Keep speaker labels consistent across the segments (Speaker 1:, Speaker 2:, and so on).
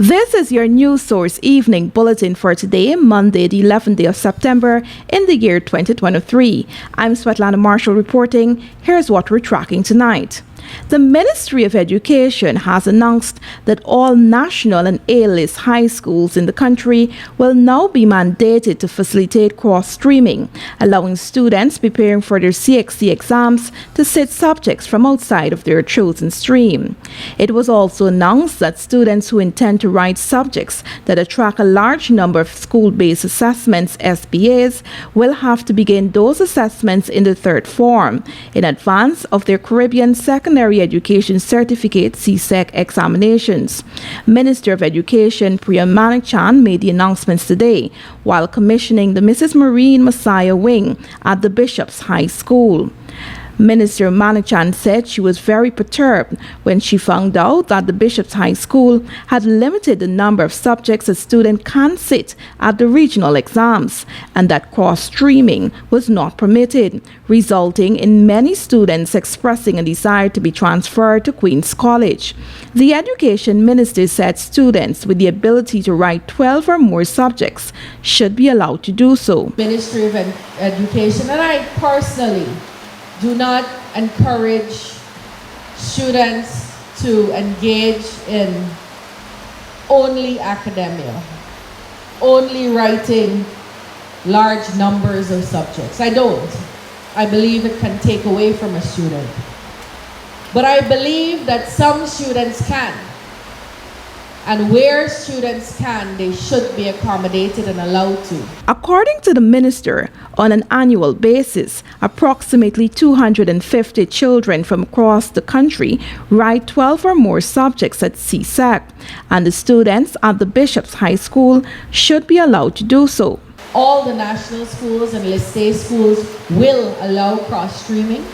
Speaker 1: This is your News Source Evening Bulletin for today, Monday, the 11th day of September in the year 2023. I'm Svetlana Marshall reporting. Here's what we're tracking tonight. The Ministry of Education has announced that all national and A-list high schools in the country will now be mandated to facilitate cross-streaming, allowing students preparing for their CXC exams to sit subjects from outside of their chosen stream. It was also announced that students who intend to write subjects that attract a large number of school-based assessments, SBAs, will have to begin those assessments in the third form in advance of their Caribbean Secondary Education Certificate CSEC examinations. Minister of Education Priya Manichan made the announcements today while commissioning the Mrs. Marine Messiah Wing at the Bishop's High School. Minister Manichan said she was very perturbed when she found out that the Bishop's High School had limited the number of subjects a student can sit at the regional exams and that cross-streaming was not permitted, resulting in many students expressing a desire to be transferred to Queen's College. The Education Minister said students with the ability to write 12 or more subjects should be allowed to do so.
Speaker 2: Ministry of Education and I personally do not encourage students to engage in only academia, only writing large numbers of subjects. I don't. I believe it can take away from a student. But I believe that some students can. And where students can, they should be accommodated and allowed to.
Speaker 1: According to the minister, on an annual basis, approximately 250 children from across the country write 12 or more subjects at CSEC, and the students at the Bishop's High School should be allowed to do so.
Speaker 2: All the national schools and List A schools will allow cross-streaming.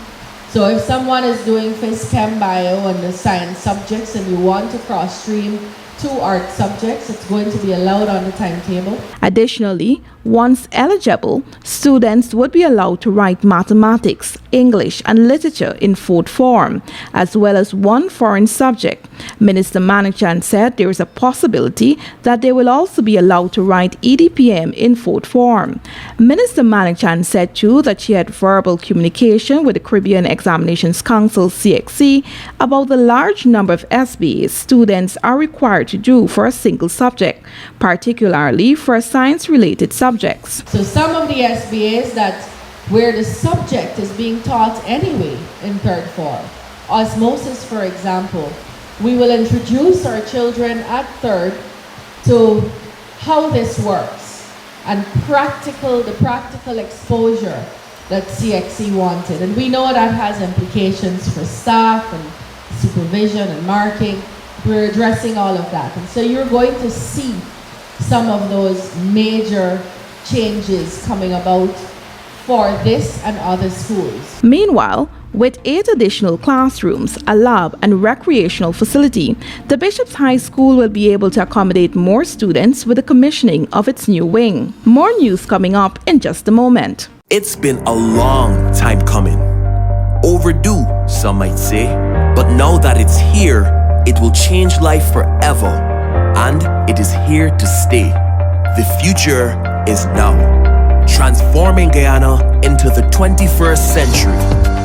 Speaker 2: So if someone is doing Phys Chem Bio and the science subjects and you want to cross-stream two art subjects, it's going to be allowed on the timetable.
Speaker 1: Additionally, once eligible, students would be allowed to write mathematics, English, and literature in fourth form, as well as one foreign subject. Minister Manichan said there is a possibility that they will also be allowed to write EDPM in fourth form. Minister Manichan said too that she had verbal communication with the Caribbean Examinations Council CXC about the large number of SBAs students are required to do for a single subject, particularly for science-related subjects.
Speaker 2: So some of the SBAs that where the subject is being taught anyway in third form, osmosis for example, we will introduce our children at third to how this works and the practical exposure that CXC wanted. And we know that has implications for staff and supervision and marking. We're addressing all of that. And so you're going to see some of those major changes coming about for this and other schools.
Speaker 1: Meanwhile, with 8 additional classrooms, a lab, and recreational facility, the Bishop's High School will be able to accommodate more students with the commissioning of its new wing. More news coming up in just a moment.
Speaker 3: It's been a long time coming. Overdue, some might say. But now that it's here, it will change life forever. And it is here to stay. The future is now. Transforming Guyana into the 21st century.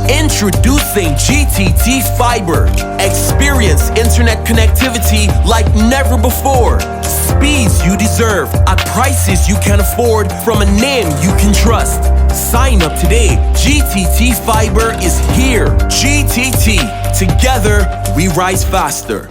Speaker 3: Introducing GTT Fiber. Experience internet connectivity like never before. Speeds you deserve at prices you can afford from a name you can trust. Sign up today. GTT Fiber is here. GTT. Together, we rise faster.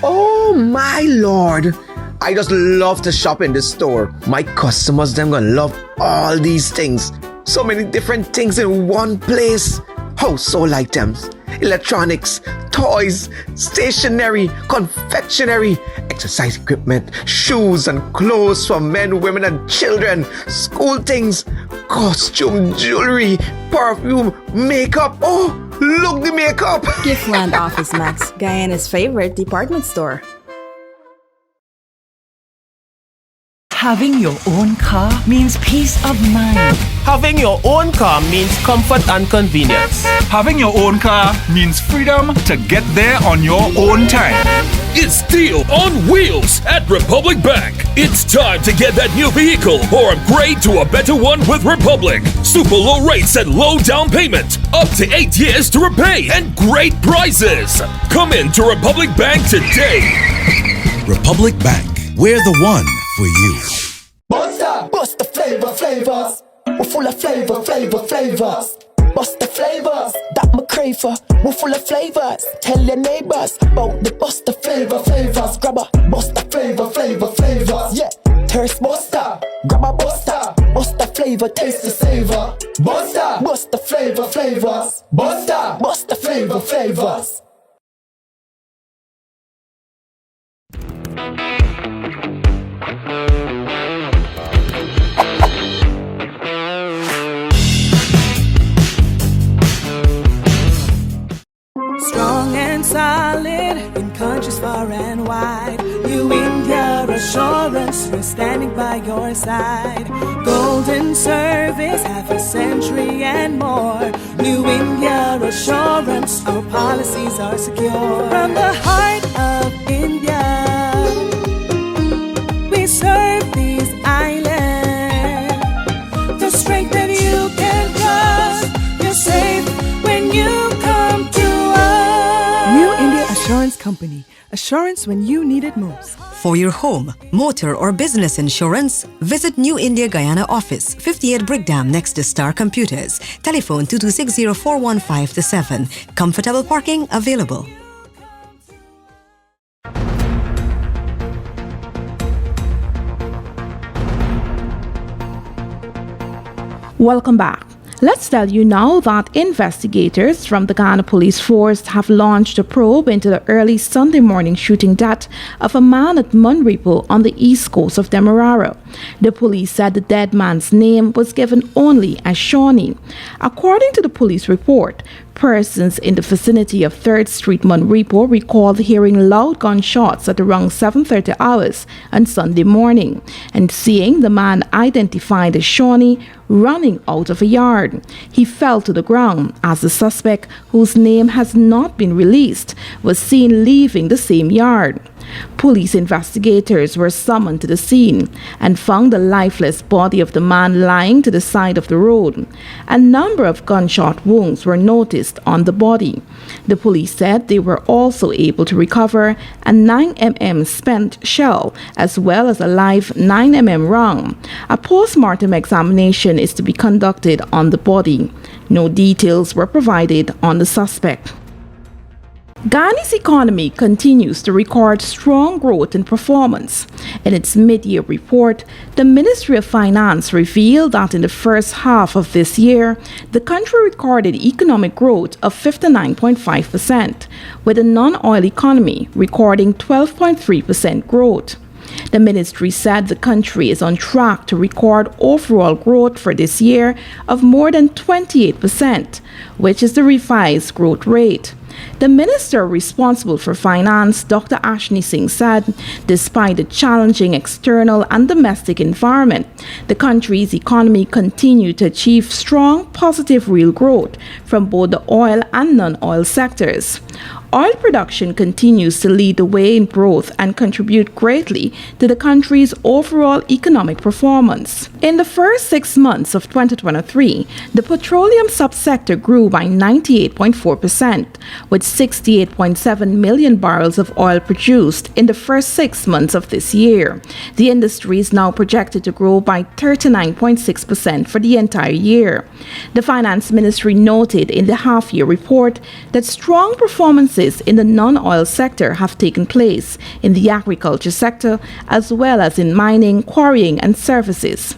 Speaker 4: Oh my lord, I just love to shop in this store. My customers, them gonna love all these things. So many different things in one place. Household items, electronics, toys, stationery, confectionery, exercise equipment, shoes and clothes for men, women and children, school things, costume, jewelry, perfume, makeup. Oh, look the makeup!
Speaker 5: Giftland Office Max, Guyana's favorite department store.
Speaker 6: Having your own car means peace of mind.
Speaker 3: Having your own car means comfort and convenience.
Speaker 7: Having your own car means freedom to get there on your own time.
Speaker 8: It's Deal on Wheels at Republic Bank. It's time to get that new vehicle or upgrade to a better one with Republic. Super low rates and low down payment. Up to 8 years to repay and great prizes. Come in to Republic Bank today.
Speaker 9: Republic Bank, we're the one for you.
Speaker 10: Bust the flavors. We're full of flavors. Bust the flavors, that my crave for. We're full of flavors. Tell your neighbors about the bust the flavors. Grab a bust the flavors. Yeah, thirst buster. Grab a buster. Bust the flavor, taste the savor. Bust the flavors. Bust the flavors.
Speaker 5: Strong and solid in countries far and wide. New India Assurance, we're standing by your side. Golden service, half a century and more. New India Assurance, our policies are secure. From the heart of India, we serve these islands. The strength that you can trust, you're safe when you come to us.
Speaker 11: New India Assurance Company. Assurance when you need it most.
Speaker 12: For your home, motor or business insurance, visit New India Guyana office, 58 Brickdam next to Star Computers. Telephone 2260-415-7. Comfortable parking available.
Speaker 1: Welcome back. Let's tell you now that investigators from the Guyana Police Force have launched a probe into the early Sunday morning shooting death of a man at Munripo on the east coast of Demerara. The police said the dead man's name was given only as Shawnee. According to the police report, persons in the vicinity of 3rd Street, Munripo, recalled hearing loud gunshots at around 7:30 hours on Sunday morning and seeing the man identified as Shawnee running out of a yard. He fell to the ground as the suspect, whose name has not been released, was seen leaving the same yard. Police investigators were summoned to the scene and found the lifeless body of the man lying to the side of the road. A number of gunshot wounds were noticed on the body. The police said they were also able to recover a 9mm spent shell as well as a live 9mm round. A post-mortem examination is to be conducted on the body. No details were provided on the suspect. Ghana's economy continues to record strong growth in performance. In its mid-year report, the Ministry of Finance revealed that in the first half of this year, the country recorded economic growth of 59.5%, with the non-oil economy recording 12.3% growth. The ministry said the country is on track to record overall growth for this year of more than 28%, which is the revised growth rate. The minister responsible for finance, Dr. Ashni Singh, said despite the challenging external and domestic environment, the country's economy continued to achieve strong positive real growth from both the oil and non-oil sectors. Oil production continues to lead the way in growth and contribute greatly to the country's overall economic performance. In the first 6 months of 2023, the petroleum subsector grew by 98.4%, with 68.7 million barrels of oil produced in the first 6 months of this year. The industry is now projected to grow by 39.6% for the entire year. The Finance Ministry noted in the half-year report that strong performances in the non-oil sector have taken place in the agriculture sector as well as in mining, quarrying and services.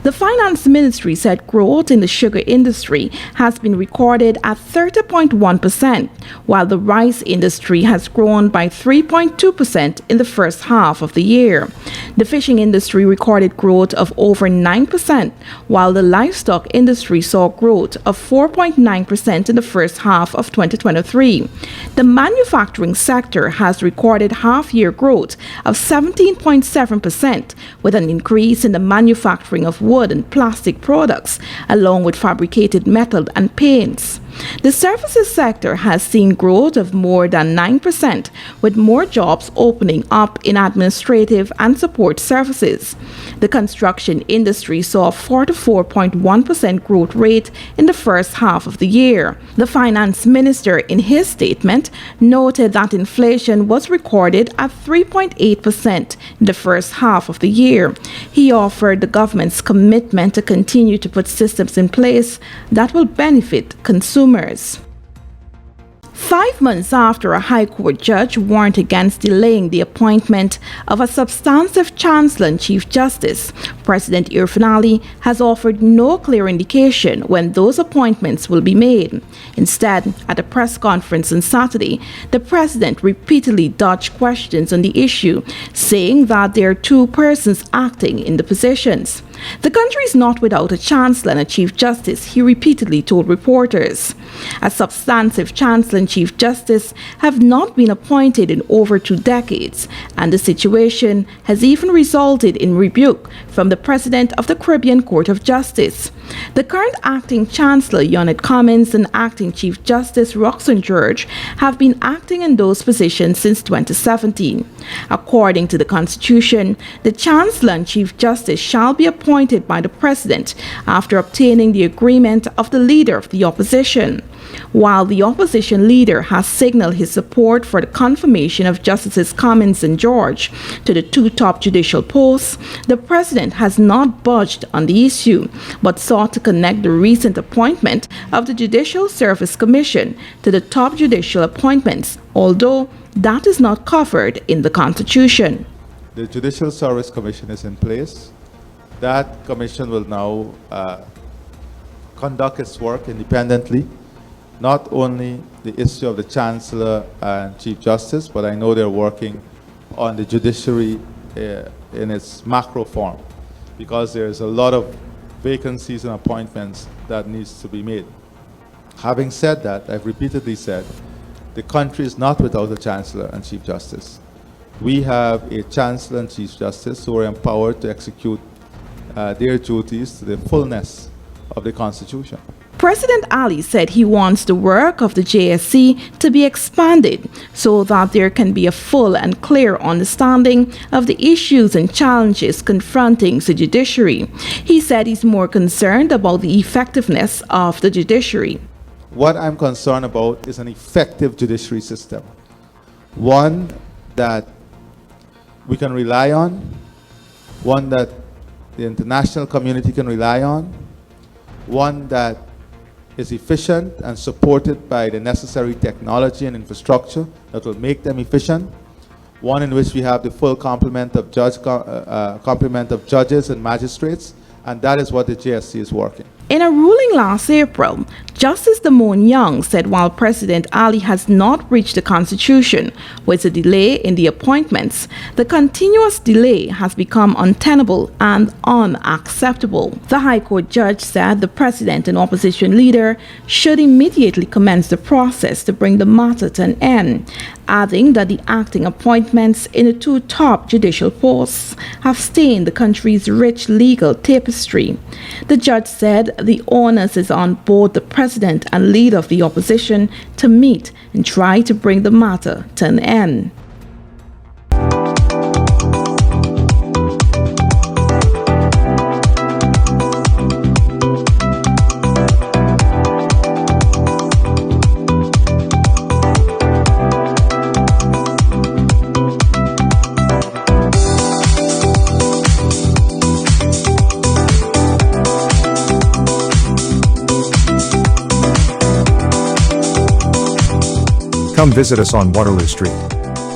Speaker 1: The Finance Ministry said growth in the sugar industry has been recorded at 30.1%, while the rice industry has grown by 3.2% in the first half of the year. The fishing industry recorded growth of over 9%, while the livestock industry saw growth of 4.9% in the first half of 2023. The manufacturing sector has recorded half-year growth of 17.7%, with an increase in the manufacturing of wood and plastic products, along with fabricated metal and paints. The services sector has seen growth of more than 9%, with more jobs opening up in administrative and support services. The construction industry saw a 44.1% growth rate in the first half of the year. The finance minister, in his statement, noted that inflation was recorded at 3.8% in the first half of the year. He offered the government's commitment to continue to put systems in place that will benefit consumers. 5 months after a High Court judge warned against delaying the appointment of a substantive Chancellor and Chief Justice, President Irfaan Ali has offered no clear indication when those appointments will be made. Instead, at a press conference on Saturday, the President repeatedly dodged questions on the issue, saying that there are two persons acting in the positions. The country is not without a Chancellor and a Chief Justice, he repeatedly told reporters. A substantive Chancellor and Chief Justice have not been appointed in over 2 decades, and the situation has even resulted in rebuke from the President of the Caribbean Court of Justice. The current acting Chancellor, Yonette Cummins, and acting Chief Justice, Roxanne George, have been acting in those positions since 2017. According to the Constitution, the Chancellor and Chief Justice shall be appointed by the President after obtaining the agreement of the Leader of the Opposition. While the opposition leader has signaled his support for the confirmation of Justices Cummins and George to the 2 top judicial posts, the President has not budged on the issue, but sought to connect the recent appointment of the Judicial Service Commission to the top judicial appointments, although that is not covered in the Constitution.
Speaker 13: The Judicial Service Commission is in place. That commission will now conduct its work independently. Not only the issue of the Chancellor and Chief Justice, but I know they're working on the judiciary in its macro form, because there's a lot of vacancies and appointments that needs to be made. Having said that, I've repeatedly said, the country is not without a Chancellor and Chief Justice. We have a Chancellor and Chief Justice who are empowered to execute their duties to the fullness of the Constitution.
Speaker 1: President Ali said he wants the work of the JSC to be expanded so that there can be a full and clear understanding of the issues and challenges confronting the judiciary. He said he's more concerned about the effectiveness of the judiciary.
Speaker 13: What I'm concerned about is an effective judiciary system, one that we can rely on, one that the international community can rely on, one that is efficient and supported by the necessary technology and infrastructure that will make them efficient, one in which we have the full complement of judges and magistrates, and that is what the JSC is working.
Speaker 1: In a ruling last April, Justice Damon Young said while President Ali has not reached the Constitution with a delay in the appointments, the continuous delay has become untenable and unacceptable. The High Court judge said the President and opposition leader should immediately commence the process to bring the matter to an end, adding that the acting appointments in the 2 top judicial posts have stained the country's rich legal tapestry. The judge said the onus is on both the President and leader of the opposition to meet and try to bring the matter to an end.
Speaker 14: Come visit us on Waterloo Street.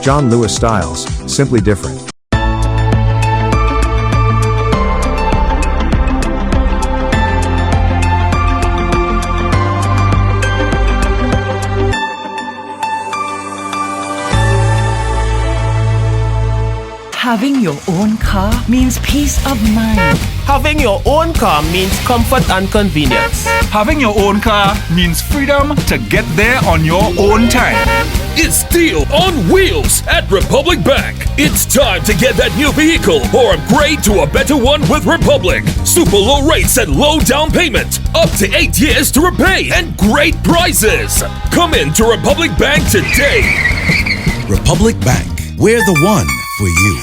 Speaker 14: John Lewis Styles, simply different.
Speaker 6: Having your own car means peace of mind.
Speaker 15: Having your own car means comfort and convenience.
Speaker 7: Having your own car means freedom to get there on your own time.
Speaker 8: It's Deal on Wheels at Republic Bank. It's time to get that new vehicle or upgrade to a better one with Republic. Super low rates and low down payment. Up to 8 years to repay and great prizes. Come in to Republic Bank today.
Speaker 9: Republic Bank, we're the one for you.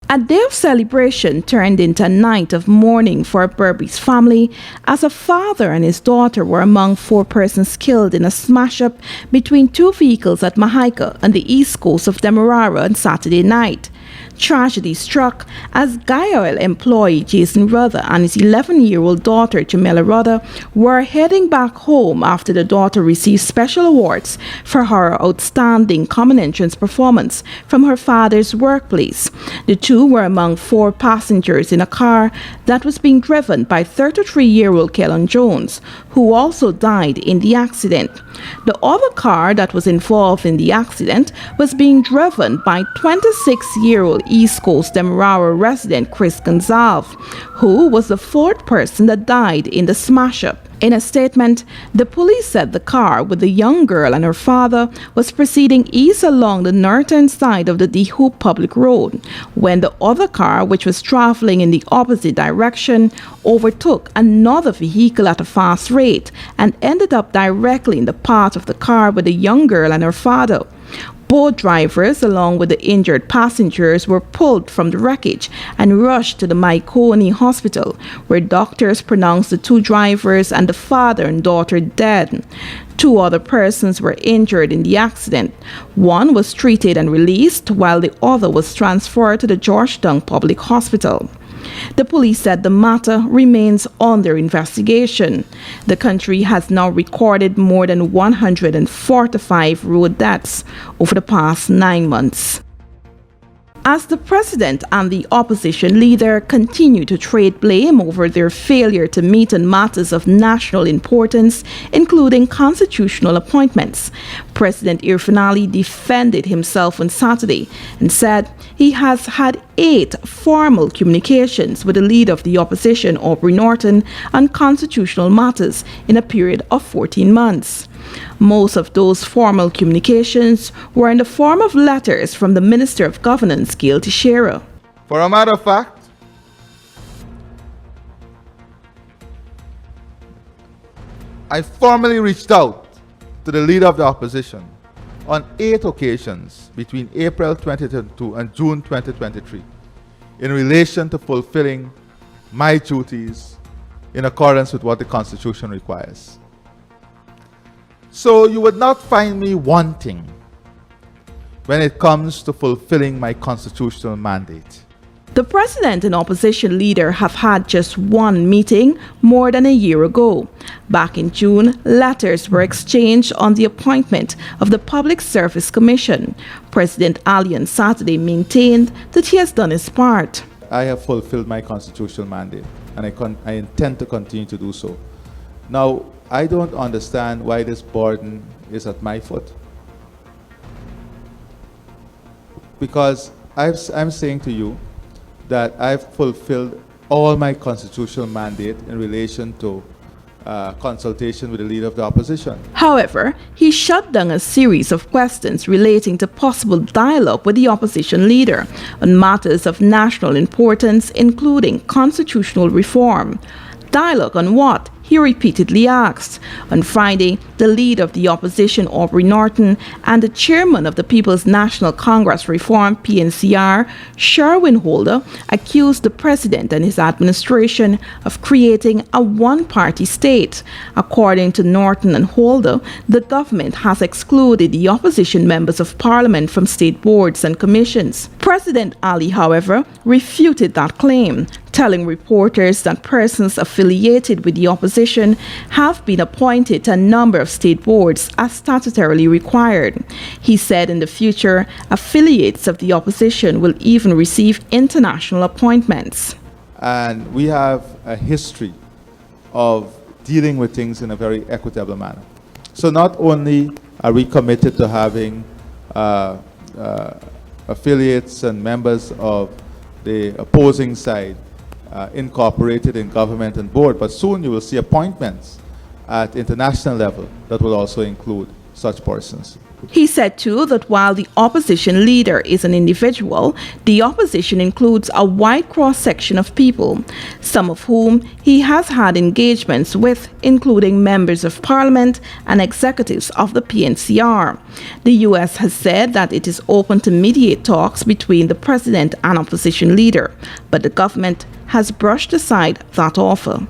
Speaker 1: A day of celebration turned into a night of mourning for Burby's family as a father and his daughter were among 4 persons killed in a smash-up between 2 vehicles at Mahaica on the east coast of Demerara on Saturday night. Tragedy struck as Guyana employee Jason Ruther and his 11-year-old daughter Jamila Ruther were heading back home after the daughter received special awards for her outstanding common entrance performance from her father's workplace. The two were among 4 passengers in a car that was being driven by 33-year-old Kellen Jones, who also died in the accident. The other car that was involved in the accident was being driven by 26-year-old East Coast Demerara resident Chris Gonzalez, who was the 4th person that died in the smash-up. In a statement, the police said the car with the young girl and her father was proceeding east along the northern side of the De Hoop Public Road when the other car, which was traveling in the opposite direction, overtook another vehicle at a fast rate and ended up directly in the path of the car with the young girl and her father. Both drivers, along with the injured passengers, were pulled from the wreckage and rushed to the Maikoni Hospital, where doctors pronounced the 2 drivers and the father and daughter dead. 2 other persons were injured in the accident. One was treated and released, while the other was transferred to the Georgetown Public Hospital. The police said the matter remains under investigation. The country has now recorded more than 145 road deaths over the past 9 months. As the president and the opposition leader continue to trade blame over their failure to meet on matters of national importance, including constitutional appointments, President Irfaan Ali defended himself on Saturday and said he has had 8 formal communications with the leader of the opposition, Aubrey Norton, on constitutional matters in a period of 14 months. Most of those formal communications were in the form of letters from the Minister of Governance, Gail Teixeira.
Speaker 13: For a matter of fact, I formally reached out to the leader of the opposition on 8 occasions between April 2022 and June 2023 in relation to fulfilling my duties in accordance with what the Constitution requires. So you would not find me wanting when it comes to fulfilling my constitutional mandate.
Speaker 1: The president and opposition leader have had just one meeting more than a year ago. Back in June, letters were exchanged on the appointment of the Public Service Commission. President Ali on Saturday maintained that he has done his part.
Speaker 13: I have fulfilled my constitutional mandate, and I intend to continue to do so. Now, I don't understand why this burden is at my foot. Because I'm saying to you that I've fulfilled all my constitutional mandate in relation to consultation with the leader of the opposition.
Speaker 1: However, he shut down a series of questions relating to possible dialogue with the opposition leader on matters of national importance, including constitutional reform. Dialogue on what? He repeatedly asked. On Friday, the leader of the opposition, Aubrey Norton, and the chairman of the People's National Congress Reform, PNCR, Sherwin Holder, accused the president and his administration of creating a one-party state. According to Norton and Holder, the government has excluded the opposition members of parliament from state boards and commissions. President Ali, however, refuted that claim, telling reporters that persons affiliated with the opposition have been appointed to a number of state boards as statutorily required. He said in the future, affiliates of the opposition will even receive international appointments.
Speaker 13: And we have a history of dealing with things in a very equitable manner. So not only are we committed to having affiliates and members of the opposing side incorporated in government and board, but soon you will see appointments at international level that will also include such persons.
Speaker 1: He said, too, that while the opposition leader is an individual, the opposition includes a wide cross-section of people, some of whom he has had engagements with, including members of parliament and executives of the PNCR. The U.S. has said that it is open to mediate talks between the president and opposition leader, but the government has brushed aside that offer.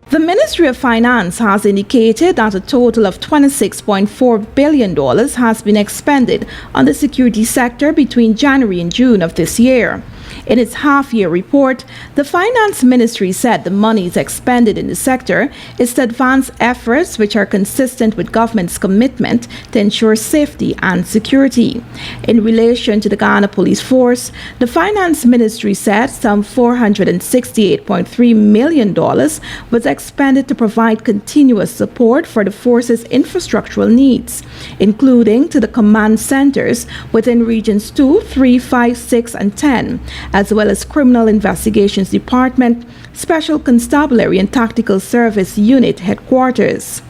Speaker 1: The Ministry of Finance has indicated that a total of $26.4 billion has been expended on the security sector between January and June of this year. In its half-year report, the Finance Ministry said the monies expended in the sector is to advance efforts which are consistent with government's commitment to ensure safety and security. In relation to the Guyana Police Force, the Finance Ministry said some $468.3 million was expended to provide continuous support for the force's infrastructural needs, including to the command centers within Regions 2, 3, 5, 6, and 10, as well as Criminal Investigations Department, Special Constabulary and Tactical Service Unit headquarters.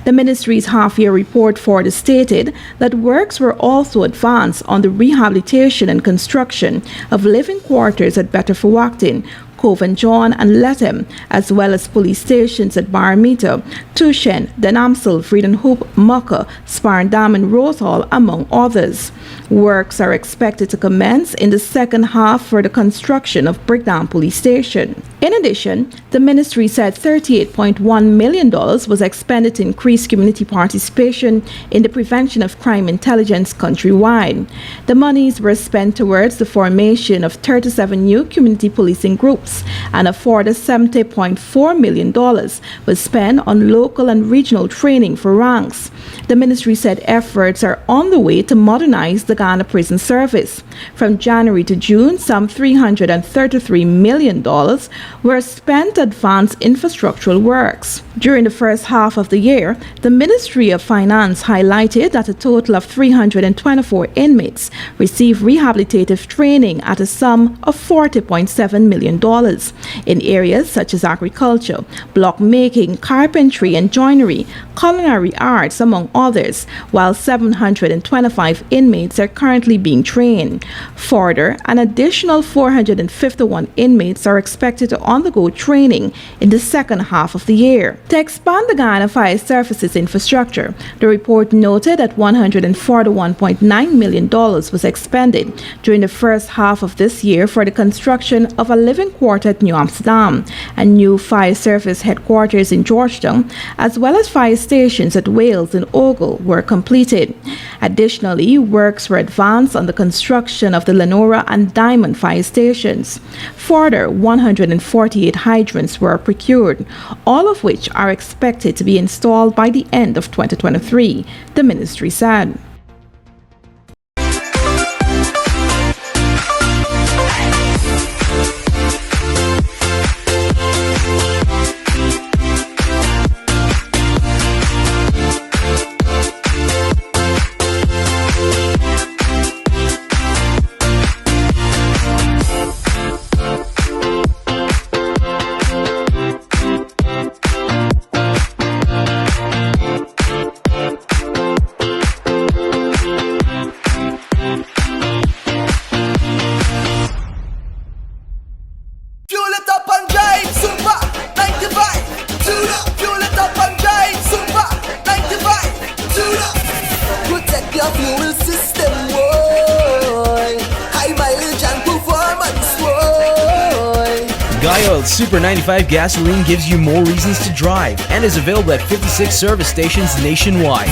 Speaker 1: The ministry's half-year report further stated that works were also advanced on the rehabilitation and construction of living quarters at Betterforwacton, Cove and John, and Letham, as well as police stations at Baramita, Tushen, Denamsel, Friedenhoop, Mucka, Sparndam, and Rosehall, among others. Works are expected to commence in the second half for the construction of Brigdam Police Station. In addition, the ministry said $38.1 million was expended to increase community participation in the prevention of crime intelligence countrywide. The monies were spent towards the formation of 37 new community policing groups, and a further $70.4 million was spent on local and regional training for ranks. The ministry said efforts are on the way to modernize the Ghana Prison Service. From January to June, some $333 million were spent to advance infrastructural works. During the first half of the year, the Ministry of Finance highlighted that a total of 324 inmates received rehabilitative training at a sum of $40.7 million in areas such as agriculture, block making, carpentry and joinery, culinary arts, among others, while 725 inmates are currently being trained. Further, an additional 451 inmates are expected to undergo training in the second half of the year. To expand the Guyana Fire Services infrastructure, the report noted that $141.9 million was expended during the first half of this year for the construction of a living quarter at New Amsterdam and new fire service headquarters in Georgetown, as well as fire stations at Wales and Ogle were completed. Additionally, works were advanced on the construction of the Lenora and Diamond fire stations. Further, 148 hydrants were procured, all of which are expected to be installed by the end of 2023, the ministry said.
Speaker 15: Super 95 gasoline gives you more reasons to drive and is available at 56 service stations nationwide.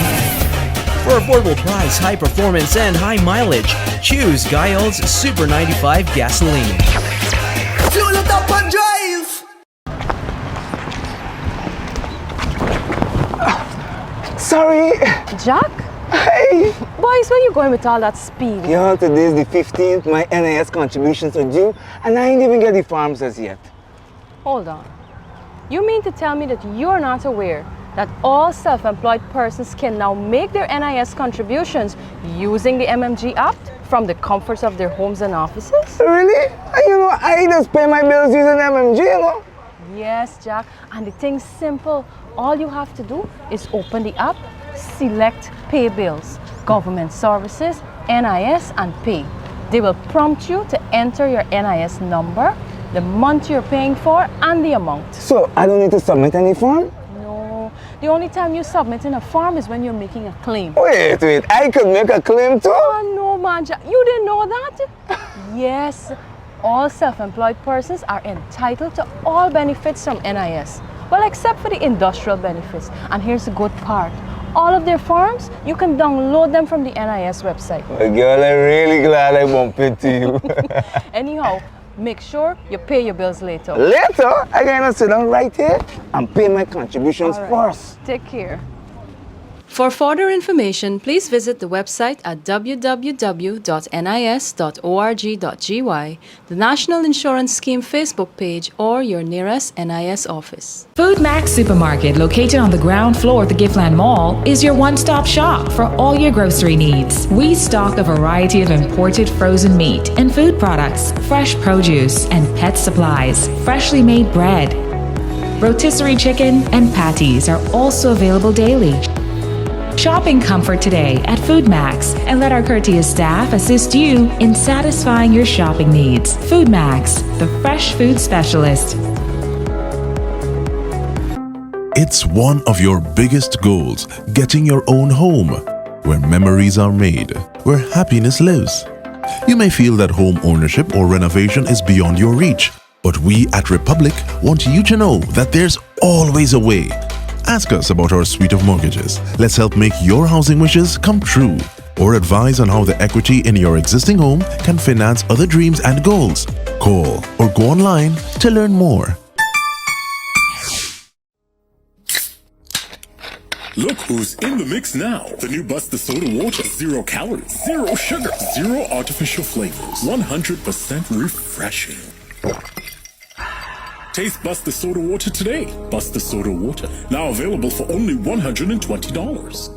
Speaker 15: For affordable price, high performance, and high mileage, choose Guyol's Super 95 gasoline.
Speaker 10: Fuel it up and drive!
Speaker 16: Sorry.
Speaker 17: Jack?
Speaker 16: Hey!
Speaker 17: Boys, where you going with all that speed?
Speaker 16: Yo, today's the 15th, my NIS contributions are due, and I ain't even get the forms as yet.
Speaker 17: Hold on. You mean to tell me that you're not aware that all self-employed persons can now make their NIS contributions using the MMG app from the comforts of their homes and offices?
Speaker 16: Really? I just pay my bills using MMG,
Speaker 17: Yes, Jack, and the thing's simple. All you have to do is open the app, select Pay Bills, Government Services, NIS, and Pay. They will prompt you to enter your NIS number, the month you're paying for, and the amount.
Speaker 16: So I don't need to submit any form?
Speaker 17: No, the only time you submit in a form is when you're making a claim.
Speaker 16: Wait, I could make a claim too?
Speaker 17: Oh, no, man, Jack, you didn't know that? Yes, all self-employed persons are entitled to all benefits from NIS. Well, except for the industrial benefits. And here's the good part. All of their forms, you can download them from the NIS website.
Speaker 16: Well, girl, I'm really glad I bumped into you.
Speaker 17: Anyhow, make sure you pay your bills later.
Speaker 16: Later? I gotta sit down right here and pay my contributions first.
Speaker 17: Take care.
Speaker 18: For further information, please visit the website at www.nis.org.gy, the National Insurance Scheme Facebook page, or your nearest NIS office.
Speaker 19: Food Max Supermarket, located on the ground floor of the Giftland Mall, is your one-stop shop for all your grocery needs. We stock a variety of imported frozen meat and food products, fresh produce, and pet supplies, freshly made bread. Rotisserie chicken and patties are also available daily. Shop in comfort today at Food Max and let our courteous staff assist you in satisfying your shopping needs. Food Max, the fresh food specialist.
Speaker 9: It's one of your biggest goals, getting your own home, where memories are made, where happiness lives. You may feel that home ownership or renovation is beyond your reach, but we at Republic want you to know that there's always a way. Ask us about our suite of mortgages. Let's help make your housing wishes come true. Or advise on how the equity in your existing home can finance other dreams and goals. Call or go online to learn more.
Speaker 20: Look who's in the mix now. The new Buster Soda Water. 0 calories, 0 sugar, 0 artificial flavors. 100% refreshing. Taste Buster Soda Water today. Buster Soda Water, now available for only $120.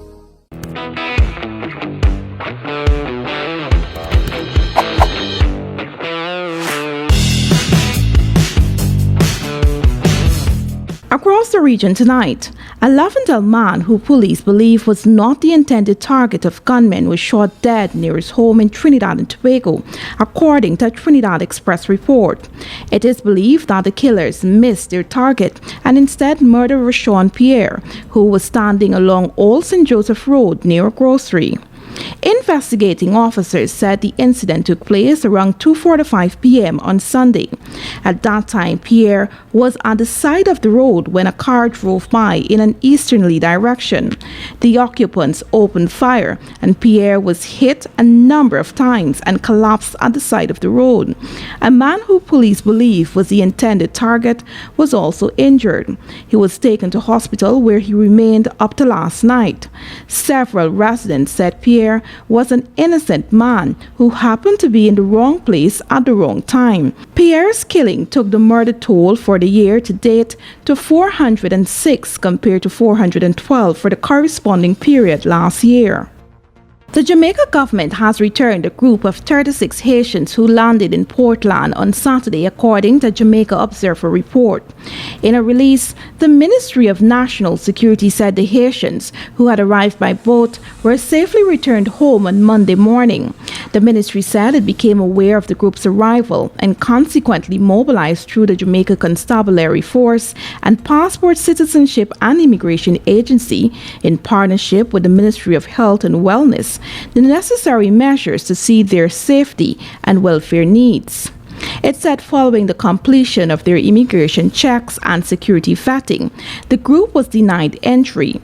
Speaker 1: Across the region tonight, a Lavendale man who police believe was not the intended target of gunmen was shot dead near his home in Trinidad and Tobago, according to a Trinidad Express report. It is believed that the killers missed their target and instead murdered Rashawn Pierre, who was standing along Old St. Joseph Road near a grocery. Investigating officers said the incident took place around 2:45 p.m. on Sunday. At that time, Pierre was on the side of the road when a car drove by in an easterly direction. The occupants opened fire and Pierre was hit a number of times and collapsed at the side of the road. A man who police believe was the intended target was also injured. He was taken to hospital where he remained up to last night. Several residents said Pierre was an innocent man who happened to be in the wrong place at the wrong time. Pierre's killing took the murder toll for the year to date to 406 compared to 412 for the corresponding period last year. The Jamaica government has returned a group of 36 Haitians who landed in Portland on Saturday, according to Jamaica Observer report. In a release, the Ministry of National Security said the Haitians, who had arrived by boat, were safely returned home on Monday morning. The ministry said it became aware of the group's arrival and consequently mobilized through the Jamaica Constabulary Force and Passport Citizenship and Immigration Agency, in partnership with the Ministry of Health and Wellness, the necessary measures to see their safety and welfare needs. It said following the completion of their immigration checks and security vetting, the group was denied entry.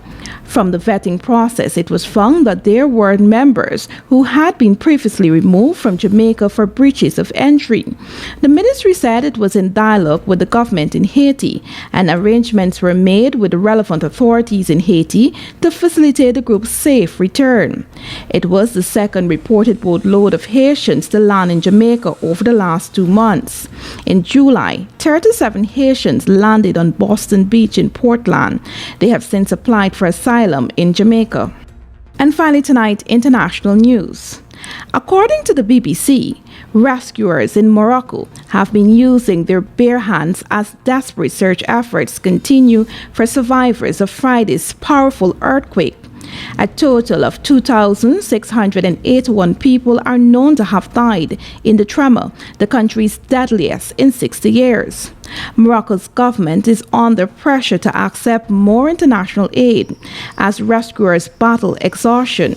Speaker 1: From the vetting process, it was found that there were members who had been previously removed from Jamaica for breaches of entry. The ministry said it was in dialogue with the government in Haiti, and arrangements were made with the relevant authorities in Haiti to facilitate the group's safe return. It was the second reported boatload of Haitians to land in Jamaica over the last 2 months. In July, 37 Haitians landed on Boston Beach in Portland. They have since applied for asylum in Jamaica. And finally tonight, international news. According to the BBC, rescuers in Morocco have been using their bare hands as desperate search efforts continue for survivors of Friday's powerful earthquake. A total of 2,681 people are known to have died in the tremor, the country's deadliest in 60 years. Morocco's government is under pressure to accept more international aid as rescuers battle exhaustion.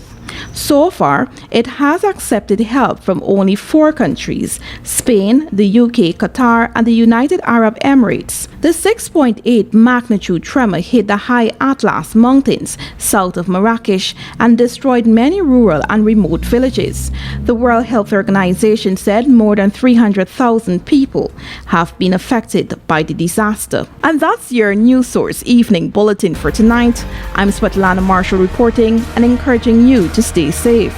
Speaker 1: So far, it has accepted help from only 4 countries: Spain, the UK, Qatar, and the United Arab Emirates. The 6.8 magnitude tremor hit the high Atlas Mountains south of Marrakesh and destroyed many rural and remote villages. The World Health Organization said more than 300,000 people have been affected by the disaster. And that's your News Source Evening Bulletin for tonight. I'm Svetlana Marshall reporting and encouraging you to stay safe.